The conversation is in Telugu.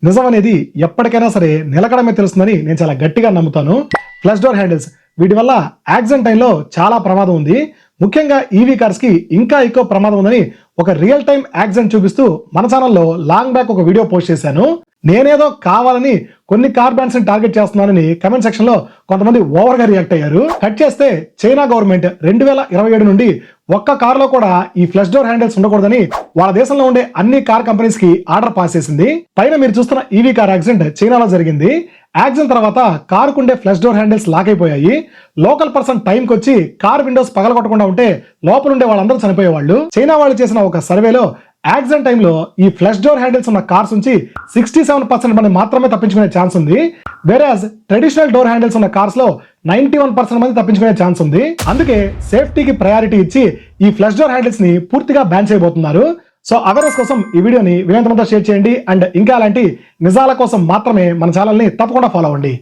నిజం అనేది ఎప్పటికైనా సరే నిలకడమే తెలుస్తుందని నేను చాలా గట్టిగా నమ్ముతాను. ఫ్లష్ డోర్ హ్యాండిల్స్ వీటి వల్ల యాక్సిడెంట్ టైంలో చాలా ప్రమాదం ఉంది. ముఖ్యంగా ఈవీ కార్స్ కి ఇంకా ఎక్కువ ప్రమాదం ఉందని ఒక రియల్ టైం యాక్సిడెంట్ చూపిస్తూ మన ఛానల్లో లాంగ్ బ్యాక్ ఒక వీడియో పోస్ట్ చేశాను. నేనేదో కావాలని కొన్ని కార్ బ్రాండ్స్ ని టార్గెట్ చేస్తున్నానని కమెంట్ సెక్షన్ లో కొంతమంది ఓవర్ గా రియాక్ట్ అయ్యారు. కట్ చేస్తే చైనా గవర్నమెంట్ 2027 నుండి ఒక్క కార్ లో కూడా ఈ ఫ్లష్ డోర్ హ్యాండిల్స్ ఉండకూడదని వాళ్ళ దేశంలో ఉండే అన్ని కార్ కంపెనీస్ కి ఆర్డర్ పాస్ చేసింది. పైన మీరు చూస్తున్న ఈవీ కార్ యాక్సిడెంట్ చైనాలో జరిగింది. యాక్సిడెంట్ తర్వాత కార్ కుండే ఫ్లష్ డోర్ హ్యాండిల్స్ లాక్ అయిపోయాయి. లోకల్ పర్సన్ టైంకి వచ్చి కార్ విండోస్ పగలగొట్టకుండా ఉంటే లోపల ఉండే వాళ్ళందరూ చనిపోయేవాళ్ళు. చైనా వాళ్ళు చేసిన ఒక సర్వేలో యాక్సిడెంట్ టైంలో ఈ ఫ్లష్ డోర్ హ్యాండిల్స్ ఉన్న కార్స్ నుంచి 67% మంది మాత్రమే తప్పించుకునే ఛాన్స్ ఉంది. వేరేస్ ట్రెడిషనల్ డోర్ హ్యాండిల్స్ ఉన్న కార్స్ లో 91% మంది తప్పించుకునే ఛాన్స్ ఉంది. అందుకే సేఫ్టీకి ప్రయారిటీ ఇచ్చి ఈ ఫ్లష్ డోర్ హ్యాండిల్స్ ని పూర్తిగా బ్యాన్ చేయబోతున్నారు. సో అవేర్నెస్ కోసం ఈ వీడియోని వీలైనంత షేర్ చేయండి. అండ్ ఇంకా అలాంటి నిజాల కోసం మాత్రమే మన ఛానల్ ని తప్పకుండా ఫాలో అవ్వండి.